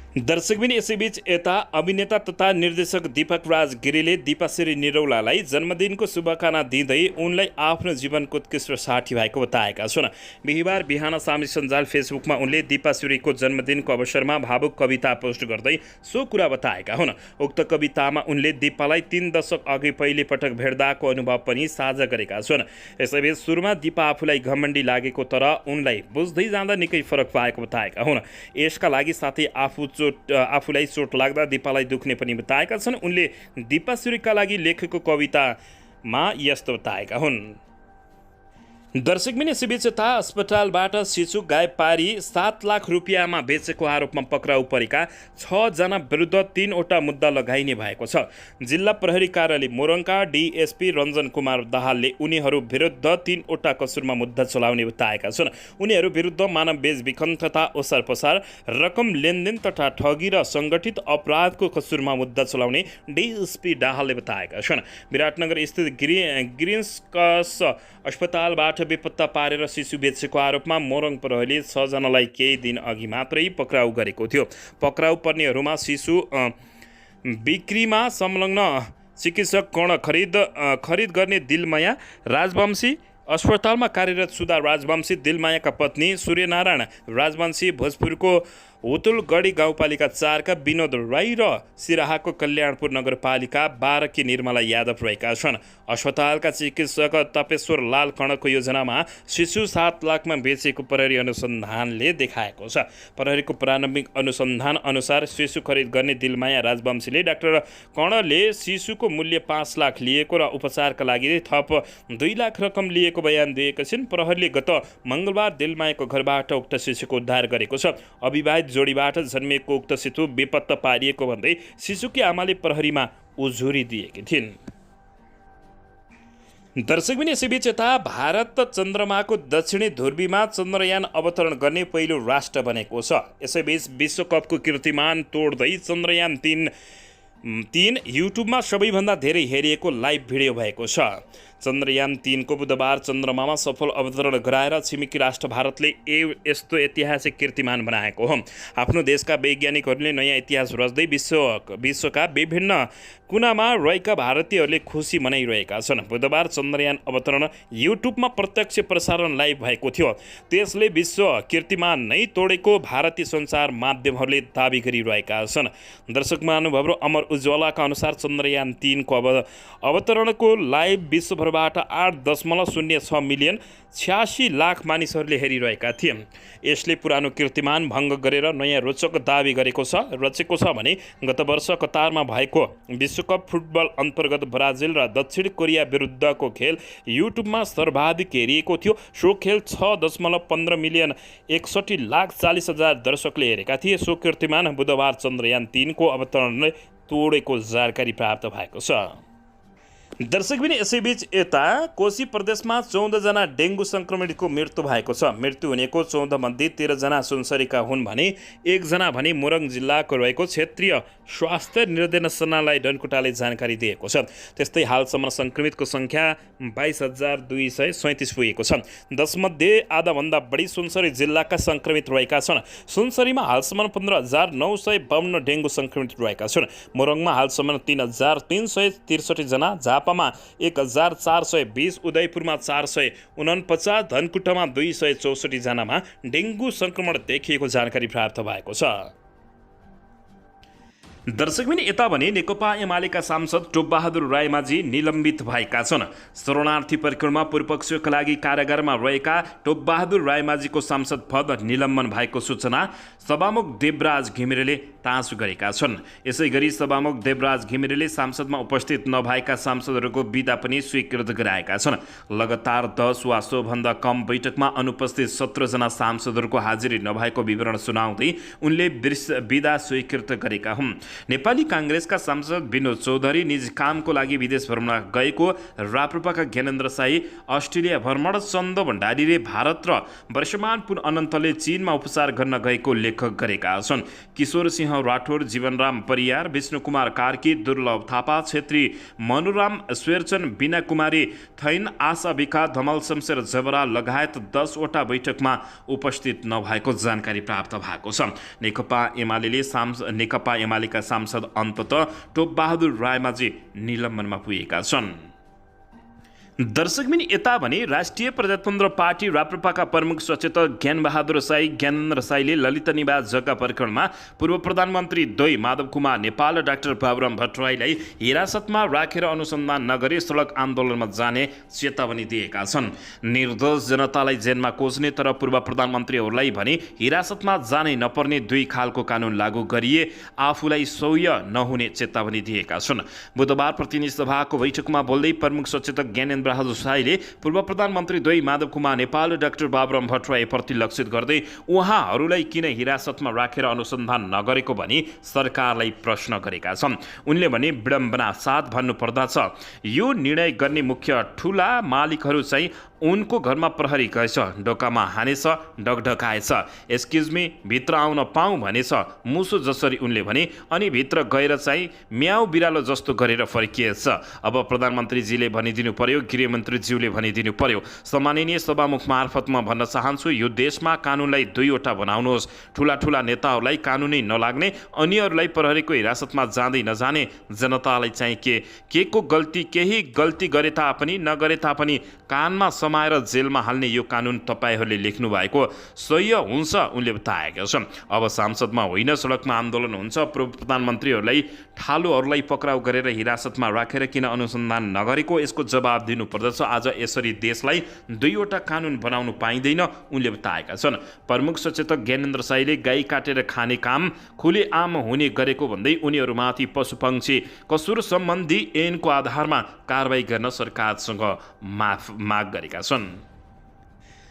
दर्शकबिन यसैबीच यता अभिनेता तथा निर्देशक दीपक राज गिरीले दीपाश्री निरौलालाई जन्मदिनको शुभकामना दिँदै उनलाई आफ्नो जीवनको उत्कृष्ट साथी भएको बताएका छन्। बिहिबार बिहान सामाजिक सञ्जाल फेसबुकमा उनले दीपाश्रीको जन्मदिनको अवसरमा भावुक कविता पोस्ट गर्दै सो कुरा बताएका हुन्। उक्त कवितामा उनले दीपालाई 3 दशक अघि पहिलो पटक भेट्दाको अनुभव पनि साझा गरेका छन्। यसैबीच सुरुमा दीपा आफूलाई घमण्डी लागेको तर उनलाई बुझ्दै जाँदा निकै फरक पाएको बताएका हुन्। यसका लागि साथै आफूलाई चोट लाग्दा दीपालाई दुख्ने पनि बताएका छन्। उनले दीपाश्रीका लागि लेखेको कवितामा यस्तो बताएका हुन्। दर्शकबिन यसैबीच यता अस्पतालबाट शिशु गायब पारी 7 लाख रुपियाँमा बेचेको आरोपमा पक्राउ परेका 6 जना विरुद्ध 3 वटा मुद्दा लगाइने भएको छ। जिल्ला प्रहरी कार्यालय मोरङका डीएसपी रञ्जन कुमार दाहालले उनीहरू विरुद्ध 3 वटा कसुरमा मुद्दा चलाउने बताएका छन्। उनीहरू विरुद्ध मानव बेचबिखन तथा ओसार पसार, रकम लेनदेन तथा ठगी र सङ्गठित अपराधको कसुरमा मुद्दा चलाउने डीएसपी दाहालले बताएका छन्। विराटनगर स्थित ग्रिन्स अस्पतालबाट बेपत्ता पारेर शिशु बेचेको आरोपमा मोरङ प्रहरीले 6 जनालाई केही दिन अघि मात्रै पक्राउ गरेको थियो। पक्राउ पर्नेहरूमा शिशु बिक्रीमा संलग्न चिकित्सक कर्ण खरिद गर्ने दिलमाया राजवंशी, अस्पतालमा कार्यरत सुधा राजवंशी, दिलमायाका पत्नी सूर्यनारायण राजवंशी, भोजपुरको उतुलगढी गाउँपालिका 4 का विनोद राई र सिराहाको कल्याणपुर नगरपालिका 12 की निर्मला यादव रहेका छन्। अस्पतालका चिकित्सक तपेश्वर लाल कणको योजनामा शिशु 7 लाखमा बेचेको प्रहरी अनुसन्धानले देखाएको छ। प्रहरीको प्रारम्भिक अनुसन्धान अनुसार शिशु खरिद गर्ने दिलमाया राजवंशीले डाक्टर कणले शिशुको मूल्य 5 लाख लिएको र उपचारका लागि थप 2 लाख रकम लिएको बयान दिएका छिन्। प्रहरीले गत मङ्गलबार दिलमायाको घरबाट उक्त शिशुको उद्धार गरेको छ। अविवाहित जोडीबाट जन्मिएको उक्त शिशु बेपत्ता पारिएको भन्दै शिशुकी आमाले प्रहरीमा उजुरी दिएकी थिइन्। दर्शकबिन यसैबीच यता भारत चन्द्रमाको दक्षिणी ध्रुवीमा चन्द्रयान अवतरण गर्ने पहिलो राष्ट्र बनेको छ। यसैबीच विश्वकपको कीर्तिमान तोड्दै चन्द्रयान 3 युट्युबमा सबैभन्दा धेरै हेरिएको लाइभ भिडियो भएको छ। चन्द्रयान 3 को बुधबार चन्द्रमामा सफल अवतरण गराएर छिमेकी राष्ट्र भारतले यस्तो ऐतिहासिक कीर्तिमान बनाएको हो। आफ्नो देशका वैज्ञानिकहरूले नयाँ इतिहास रच्दै विश्वका विभिन्न कुनामा रहेका भारतीयहरूले खुसी मनाइरहेका छन्। बुधबार चन्द्रयान अवतरण युट्युबमा प्रत्यक्ष प्रसारण लाइभ भएको थियो। त्यसले विश्व कीर्तिमान नै तोडेको भारतीय सञ्चार माध्यमहरूले दाबी गरिरहेका छन्। दर्शक महानुभावहरू, अमर उज्ज्वलाका अनुसार चन्द्रयान 3 को अवतरणको लाइभ विश्वभरबाट 8.06 मिलियन 86 लाख मानिसहरूले हेरिरहेका थिए। यसले पुरानो कीर्तिमान भङ्ग गरेर नयाँ रोचक दाबी रचेको छ भने गत वर्ष कतारमा भएको विश्वकप फुटबल अन्तर्गत ब्राजिल र दक्षिण कोरिया विरुद्धको खेल युट्युबमा सर्वाधिक हेरिएको थियो। सो खेल 6.15 मिलियन 61 लाख 40 हजार दर्शकले हेरेका थिए। सो कीर्तिमान बुधबार चन्द्रयान 3 को अवतरणले तोडेको जानकारी प्राप्त भएको छ। दर्शकबिन यसैबीच यता कोशी प्रदेशमा 14 जना डेङ्गु सङ्क्रमितको मृत्यु भएको छ। मृत्यु हुनेको 14 मध्ये 13 जना सुनसरीका हुन् भने 1 जना भने मोरङ जिल्लाको रहेको क्षेत्रीय स्वास्थ्य निर्देशनालय डनकुटाले जानकारी दिएको छ। त्यस्तै हालसम्म सङ्क्रमितको सङ्ख्या 22,237 पुगेको छ। 10 मध्ये आधाभन्दा बढी सुनसरी जिल्लाका सङ्क्रमित रहेका छन्। सुनसरीमा हालसम्म 15,952 डेङ्गु सङ्क्रमित रहेका छन्। मोरङमा हालसम्म 3,363 जना, झापामा 1,420, उदयपुरमा 449, धनकुटामा 264 जनामा डेङ्गु सङ्क्रमण देखिएको जानकारी प्राप्त भएको छ। दर्शकबिन यता भने नेकपा एमालेका सांसद टोपबहादुर रायमाझी निलम्बित भएका छन्। शरणार्थी प्रकरणमा पूर्वपक्षका लागि कारागारमा रहेका टोपबहादुर रायमाझीको सांसद पद निलम्बन भएको सूचना सभामुख देवराज घिमिरेले तासु गरेका छन्। यसैगरी सभामुख देवराज घिमिरेले सांसदमा उपस्थित नभएका सांसदहरूको बिदा पनि स्वीकृत गराएका छन्। लगातार 10 वा सोभन्दा कम बैठकमा अनुपस्थित 17 जना सांसदहरूको हाजिरी नभएको विवरण सुनाउँदै उनले बिदा स्वीकृत गरेका हुन्। नेपाली काङ्ग्रेसका सांसद विनोद चौधरी निजी कामको लागि विदेश भ्रमण गएको, राप्रपाका ज्ञानेन्द्र शाही अस्ट्रेलिया भ्रमण, चन्द भण्डारीले भारत र वर्षमान पुन अनन्तले चीनमा उपचार गर्न गएको लेख गरेका छन्। किशोर सिंह सिंह राठौर, जीवनराम परियार, विष्णुकुमार कार्की, दुर्लभ थापा, छेत्री मनोराम स्वेरचन, बिना कुमारी थैन, आशा विका, धमल शमशेर जबरा लगायत 10 वटा बैठकमा उपस्थित नभएको जानकारी प्राप्त भएको छ। नेकपा एमालेका सांसद अन्ततः टोपबहादुर रायमाझी निलम्बनमा पुगेका छन्। दर्शकबिन यता भने राष्ट्रिय प्रजातन्त्र पार्टी राप्रपाका प्रमुख सचेतक ज्ञानबहादुर साई ज्ञानेन्द्र साईले ललित निवास जग्गा प्रकरणमा पूर्व प्रधानमन्त्री द्वै माधव कुमार नेपाल र डाक्टर बाबुराम भट्टराईलाई हिरासतमा राखेर अनुसन्धान नगरी सडक आन्दोलनमा जाने चेतावनी दिएका छन्। निर्दोष जनतालाई जेलमा कोच्ने तर पूर्व प्रधानमन्त्रीहरूलाई भने हिरासतमा जानै नपर्ने दुई खालको कानुन लागू गरिए आफूलाई सह्य नहुने चेतावनी दिएका छन्। बुधबार प्रतिनिधि सभाको बैठकमा बोल्दै प्रमुख सचेतक ज्ञानेन्द्र बहादुर साईले पूर्व प्रधानमन्त्री द्वै माधव कुमार नेपाल र डाक्टर बाबुराम भट्टराईप्रति लक्षित गर्दै उहाँहरूलाई किन हिरासतमा राखेर अनुसन्धान नगरेको भनी सरकारलाई प्रश्न गरेका छन्। उनले भने विडम्बना साथ भन्नुपर्दछ, यो निर्णय गर्ने मुख्य ठूला मालिकहरू चाहिँ उनको घरमा प्रहरी गएछ, ढोकामा हानेछ, ढकढकाएछ, एक्सक्युज मी भित्र आउन पाऊँ भनेछ मुसो जसरी उनले भने, अनि भित्र गएर चाहिँ म्याउ बिरालो जस्तो गरेर फर्किएछ। अब प्रधानमन्त्रीजीले भनिदिनु पर्यो, गृहमन्त्रीज्यूले भनिदिनु पर्यो। सम्माननीय सभामुख मार्फत म भन्न चाहन्छु, यो देशमा कानुनलाई दुईवटा बनाउनुहोस्। ठुला ठुला नेताहरूलाई कानुनै नलाग्ने, अन्यहरूलाई प्रहरीको हिरासतमा जाँदै नजाने, जनतालाई चाहिँ के को गल्ती, केही गल्ती गरे तापनि नगरे तापनि कानमा समाएर जेलमा हाल्ने यो कानुन तपाईहरूले लेख्नु भएको सह्य हुन्छ उनले बताएका छन्। अब सांसदमा होइन सडकमा आन्दोलन हुन्छ। पूर्व प्रधानमन्त्रीहरूलाई ठालुहरूलाई पक्राउ गरेर हिरासतमा राखेर किन अनुसन्धान नगरेको यसको जवाब दिनुपर्दछ। आज यसरी देशलाई दुईवटा कानुन बनाउनु पाइँदैन उनले बताएका छन्। प्रमुख सचेतक ज्ञानेन्द्र साईले गाई काटेर खाने काम खुलेआम हुने गरेको भन्दै उनीहरूमाथि पशुपक्षी कसुर सम्बन्धी ऐनको आधारमा कारबाही गर्न सरकारसँग माग गरेका छन्।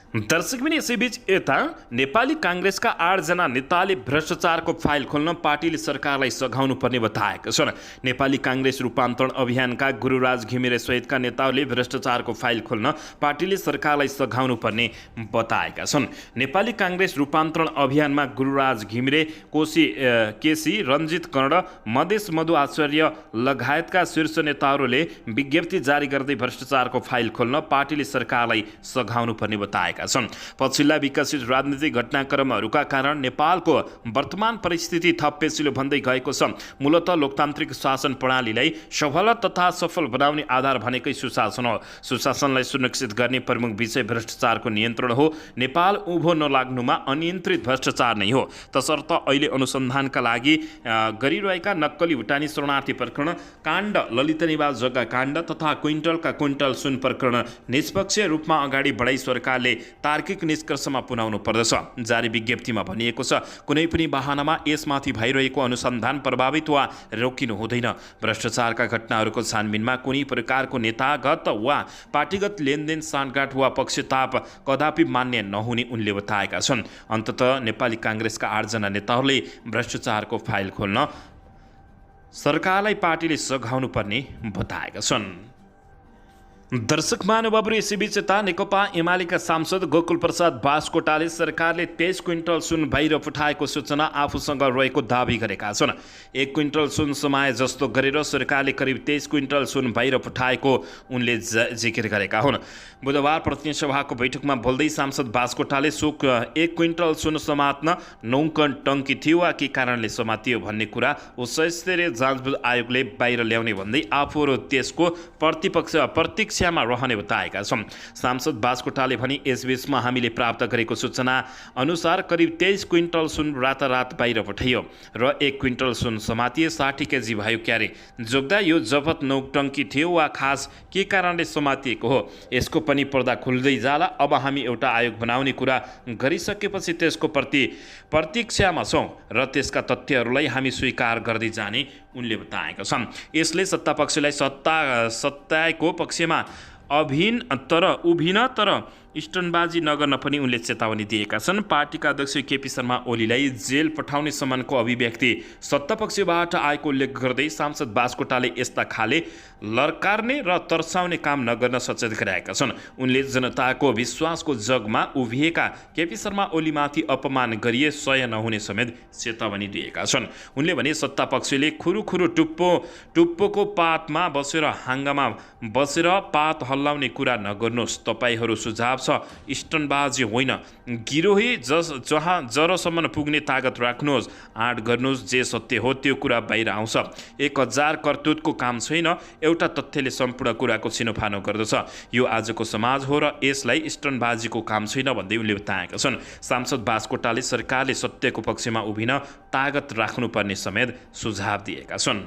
दर्शक पनि यसैबीच यता नेपाली काङ्ग्रेसका 8 जना नेताले भ्रष्टाचारको फाइल खोल्न पार्टीले सरकारलाई सघाउनु पर्ने बताएका छन्। नेपाली काङ्ग्रेस रूपान्तरण अभियानका गुरुराज घिमिरे सहितका नेताहरूले भ्रष्टाचारको फाइल खोल्न पार्टीले सरकारलाई सघाउनु पर्ने बताएका छन्। नेपाली काङ्ग्रेस रूपान्तरण अभियानमा गुरुराज घिमिरे, केसी रञ्जित कर्ण, मधेस मधु आचार्य लगायतका शीर्ष नेताहरूले विज्ञप्ति जारी गर्दै भ्रष्टाचारको फाइल खोल्न पार्टीले सरकारलाई सघाउनु पर्ने बताएका छन्। पछिल्ला विकसित राजनीतिक घटनाक्रमहरूका कारण नेपालको वर्तमान परिस्थिति थप पेचिलो भन्दै गएको छ। मूलतः लोकतान्त्रिक शासन प्रणालीलाई सफल तथा सफल बनाउने आधार भनेकै सुशासन हो। सुशासनलाई सुनिश्चित गर्ने प्रमुख विषय भ्रष्टाचारको नियन्त्रण हो। नेपाल उभो नलाग्नुमा अनियन्त्रित भ्रष्टाचार नै हो। तसर्थ अहिले अनुसन्धानका लागि गरिरहेका नक्कली भुटानी शरणार्थी प्रकरण काण्ड, ललित निवास जग्गा काण्ड तथा क्विन्टलका क्विन्टल सुन प्रकरण निष्पक्ष रूपमा अगाडि बढाई सरकारले तार्किक निष्कर्षमा पुर्याउनु पर्दछ। जारी विज्ञप्तिमा भनिएको छ, कुनै पनि बहानामा यसमाथि भइरहेको अनुसन्धान प्रभावित वा रोकिनु हुँदैन। भ्रष्टाचारका घटनाहरूको छानबिनमा कुनै प्रकारको नेतागत वा पार्टीगत लेनदेन, साँठगाँठ वा पक्षताप कदापि मान्य नहुने उनले बताएका छन्। अन्ततः नेपाली काङ्ग्रेसका 8 जना नेताहरूले भ्रष्टाचारको फाइल खोल्न सरकारलाई पार्टीले सघाउनु पर्ने बताएका छन्। दर्शक महानुभावहरू यसैबीच यता नेकपा एमालेका सांसद गोकुल प्रसाद बासकोटाले सरकारले 23 क्विन्टल सुन बाहिर पठाएको सूचना आफूसँग रहेको दावी गरेका छन्। 1 क्विन्टल सुन समाए जस्तो गरेर सरकारले करिब 23 क्विन्टल सुन बाहिर पठाएको उनले जिकिर गरेका हुन्। बुधबार प्रतिनिधि सभाको बैठकमा बोल्दै सांसद बासकोटाले 1 क्विन्टल सुन समात्न 9 टङ्की थियो वा के कारणले समातियो भन्ने कुरा उच्चस्तरीय जाँचबुझ आयोगले बाहिर ल्याउने भन्दै आफूहरू त्यसको प्रतीक्षामा रहने बताएका छन्। सांसद बासकोटाले भने यसबीचमा हामीले प्राप्त गरेको सूचना अनुसार करिब 23 क्विन्टल सुन रातारात बाहिर पठाइयो र 1 क्विन्टल सुन समातिए। 60 केजी भयो क्यारे जोग्दा यो जफत 9 टङ्की थियो वा खास के कारणले समातिएको हो यसको पनि पर्दा खुल्दै जाला। अब हामी एउटा आयोग बनाउने कुरा गरिसकेपछि त्यसको प्रतीक्षामा छौँ र त्यसका तथ्यहरूलाई हामी स्वीकार गर्दै जाने उनले बताएका छन्। यसले सत्तापक्षलाई सत्ताको पक्षमा उभिन तर स्टनबाजी नगर्न पनि उनले चेतावनी दिएका छन्। पार्टीका अध्यक्ष केपी शर्मा ओलीलाई जेल पठाउने सम्मानको अभिव्यक्ति सत्तापक्षबाट आएको उल्लेख गर्दै सांसद बास्कोटाले यस्ता खाले लर्कार्ने र तर्साउने काम नगर्न सचेत गराएका छन्। उनले जनताको विश्वासको जगमा उभिएका केपी शर्मा ओलीमाथि अपमान गरिए सय नहुने समेत चेतावनी दिएका छन्। उनले भने सत्तापक्षले खुरुखुरु टुप्पोको पातमा बसेर हाँगामा बसेर पात हल्लाउने कुरा नगर्नुहोस्। तपाईहरू सुझाव छ स्टनबाजी होइन, गिरोही जहाँ जरसम्म पुग्ने तागत राख्नुहोस्, आँट गर्नुहोस्। जे सत्य हो त्यो कुरा बाहिर आउँछ। 1000 करतुतको काम छैन, एउटा तथ्यले सम्पूर्ण कुराको छिनोफानो गर्दछ। यो आजको समाज हो र यसलाई स्टनबाजीको काम छैन भन्दै उनले बताएका छन्। सांसद बास्कोटाले सरकारले सत्यको पक्षमा उभिन तागत राख्नुपर्ने समेत सुझाव दिएका छन्।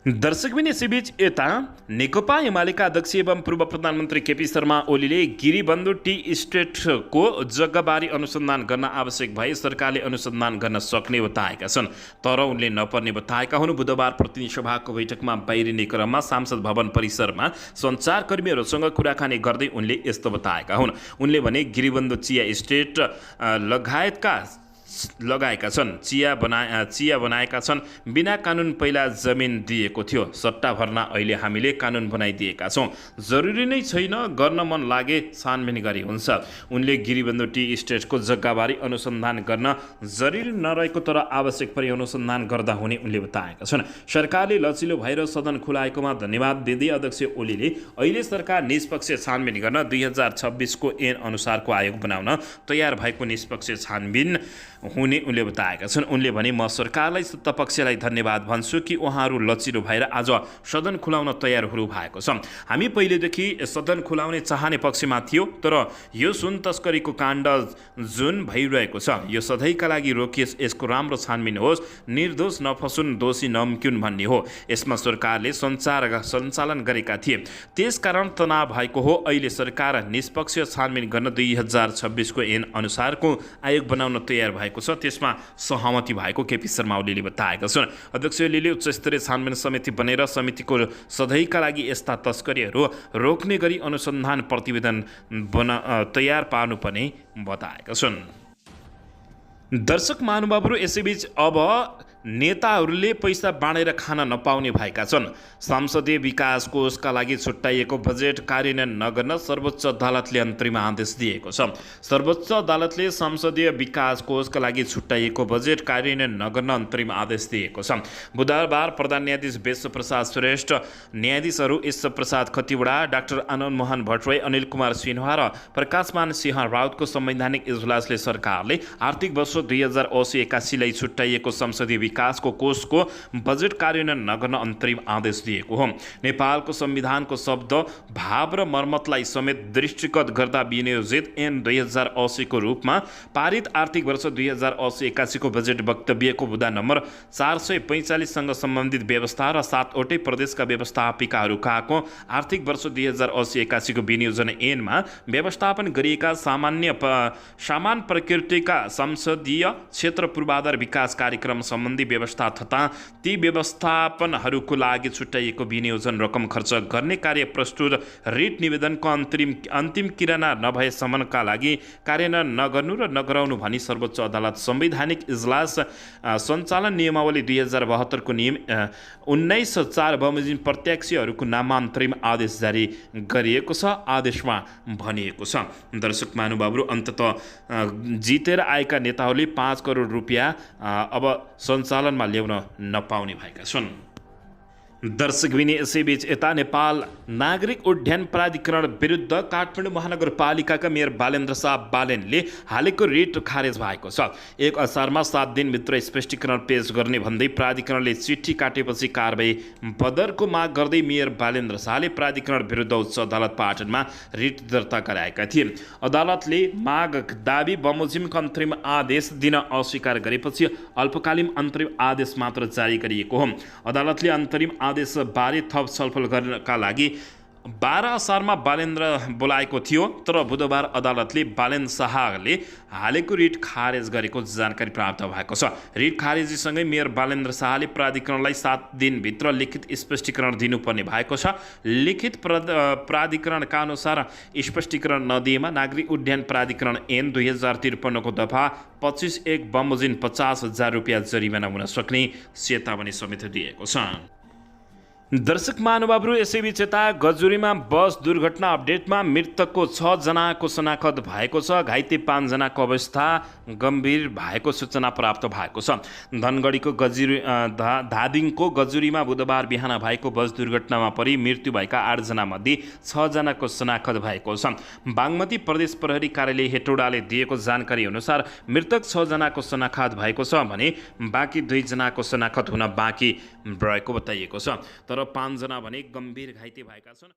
दर्शकबिन यसैबीच यता नेकपा एमालेका अध्यक्ष एवं पूर्व प्रधानमन्त्री केपी शर्मा ओलीले गिरीबन्धु टी इस्टेटको जग्गाबारी अनुसन्धान गर्न आवश्यक भए सरकारले अनुसन्धान गर्न सक्ने बताएका छन्, तर उनले नपर्ने बताएका हुन्। बुधबार प्रतिनिधि सभाको बैठकमा बाहिरिने क्रममा सांसद भवन परिसरमा सञ्चारकर्मीहरूसँग कुराकानी गर्दै उनले यस्तो बताएका हुन्। उनले भने गिरीबन्धु चिया इस्टेट लगाएका छन्, चिया बनाएका छन्। बिना कानुन पहिला जमिन दिएको थियो, सट्टा भर्ना अहिले हामीले कानुन बनाइदिएका छौँ। जरुरी नै छैन, गर्न मन लागे छानबिन गरी हुन्छ। उनले गिरीबन्धु टी इस्टेटको जग्गाबारी अनुसन्धान गर्न जरुरी नरहेको तर आवश्यक परि अनुसन्धान गर्दा हुने उनले बताएका छन्। सरकारले लचिलो भएर सदन खुलाएकोमा धन्यवाद दिँदै अध्यक्ष ओलीले अहिले सरकार निष्पक्ष छानबिन गर्न 2026 को ऐन अनुसारको आयोग बनाउन तयार भएको निष्पक्ष छानबिन हुने उनले बताएका छन्। उनले भने म सरकारलाई सत्तापक्षलाई धन्यवाद भन्छु कि उहाँहरू लचिलो भएर आज सदन खुलाउन तयार हुनु भएको छ। हामी पहिलेदेखि सदन खुलाउने चाहने पक्षमा थियो, तर यो सुन तस्करीको काण्ड जुन भइरहेको छ यो सधैँका लागि रोकियोस्, यसको राम्रो छानबिन होस्, निर्दोष नफसुन्, दोषी नम्क्युन् भन्ने हो। यसमा सरकारले सञ्चालन गरेका थिए, त्यसकारण तनाव भएको हो। अहिले सरकार निष्पक्ष छानबिन गर्न 2026 को ऐन अनुसारको आयोग बनाउन तयार भएको छ, त्यसमा सहमति भएको केपी शर्मा ओलीले बताएका छन्। अध्यक्ष ओलीले उच्चस्तरीय छानबिन समिति बनेर समितिको सधैँका लागि यस्ता तस्करीहरू रोक्ने गरी अनुसन्धान प्रतिवेदन तयार पार्नुपर्ने बताएका छन्। दर्शक महानुभावहरू यसैबीच अब नेताहरूले पैसा बाँडेर खान नपाउने भएका छन्। संसदीय विकास कोषका लागि छुट्याइएको बजेट कार्यान्वयन नगर्न सर्वोच्च अदालतले अन्तरिम आदेश दिएको छ। सर्वोच्च अदालतले संसदीय विकास कोषका लागि छुट्याइएको बजेट कार्यान्वयन नगर्न अन्तरिम आदेश दिएको छ। बुधबार प्रधान न्यायाधीश विश्व प्रसाद श्रेष्ठ, न्यायाधीशहरू ईश्वर प्रसाद खतिवडा, डाक्टर आनन्द मोहन भट्टराई, अनिल कुमार सिन्हा र प्रकाशमान सिंह राउतको संवैधानिक इजलासले सरकारले आर्थिक वर्ष 2080-81 लाई छुट्याइएको संसदीय विकासको कोषको बजेट कार्यान्वयन नगर्न अन्तरिम आदेश दिएको हो। नेपालको संविधानको शब्द, भाव र मर्मतलाई समेत दृष्टिगत गर्दा विनियोजित ऐन 2080 को रूपमा पारित आर्थिक वर्ष 2080-81 को बजेट वक्तव्यको बुँदा नम्बर 445 सँग सम्बन्धित व्यवस्था र 7 वटै प्रदेशका व्यवस्थापिकाहरूकाको आर्थिक वर्ष 2080-81 को विनियोजन ऐनमा व्यवस्थापन गरिएका सामान प्रकृतिका संसदीय क्षेत्र पूर्वाधार विकास कार्यक्रम सम्बन्धी व्यवस्था तथा ती व्यवस्थापनहरूको लागि छुट्याइएको विनियोजन रकम खर्च गर्ने कार्य प्रस्तुत रिट निवेदनको अन्तिम किरणा नभएसम्मका लागि कार्यान्वयन नगर्नु र नगराउनु भनी सर्वोच्च अदालत संवैधानिक इजलास सञ्चालन नियमावली 2072 को नियम 1904 बमोजिम प्रत्याशीहरूको नाममा अन्तरिम आदेश जारी गरिएको छ। आदेशमा भनिएको छ, दर्शक महानुभावहरू, अन्ततः जितेर आएका नेताहरूले 5 करोड रुपियाँ अब सञ्चालनमा ल्याउन नपाउने भएका छन्। दर्शकबिन यसैबीच यता नेपाल नागरिक उड्डयन प्राधिकरण विरुद्ध काठमाडौँ महानगरपालिकाका मेयर बालेन्द्र शाह बालेनले हालेको रिट खारेज भएको छ। 1 असारमा 7 दिनभित्र स्पष्टीकरण पेश गर्ने भन्दै प्राधिकरणले चिठी काटेपछि कारबाही बदरको माग गर्दै मेयर बालेन्द्र शाहले प्राधिकरण विरुद्ध उच्च अदालत पाटनमा रिट दर्ता गराएका थिए। अदालतले माग दाबी बमोजिमको अन्तरिम आदेश दिन अस्वीकार गरेपछि अल्पकालीन अन्तरिम आदेश मात्र जारी गरिएको हो। अदालतले अन्तरिम आदेशबारे थप छलफल गर्नका लागि 12 असारमा बालेन्द्र बोलाएको थियो, तर बुधबार अदालतले बालेन्द्र शाहले हालेको रिट खारेज गरेको जानकारी प्राप्त भएको छ। रिट खारेजीसँगै मेयर बालेन्द्र शाहले प्राधिकरणलाई 7 दिनभित्र लिखित स्पष्टीकरण दिनुपर्ने भएको छ। लिखित प्राधिकरणका अनुसार स्पष्टीकरण नदिएमा नागरिक उड्डयन प्राधिकरण ऐन 2053 को दफा 25(1) बमोजिम 50,000 रुपियाँ जरिवाना हुन सक्ने चेतावनी समेत दिएको छ। दर्शक महानुभावहरू, यसैबीच यता गजुरीमा बस दुर्घटना अपडेटमा मृतकको 6 जनाको शनाखत भएको छ। घाइते 5 जनाको अवस्था गम्भीर भएको सूचना प्राप्त भएको छ। धनगढीको धादिङको गजुरीमा बुधबार बिहान भएको बस दुर्घटनामा परि मृत्यु भएका 8 जनामध्ये 6 जनाको शनाखत भएको छ। बागमती प्रदेश प्रहरी कार्यालय हेटौडाले दिएको जानकारी अनुसार मृतक 6 जनाको शनाखत भएको छ भने बाँकी 2 जनाको शनाखत हुन बाँकी रहेको बताइएको छ। तर 5 जना भने गम्भीर घाइते भएका छन्।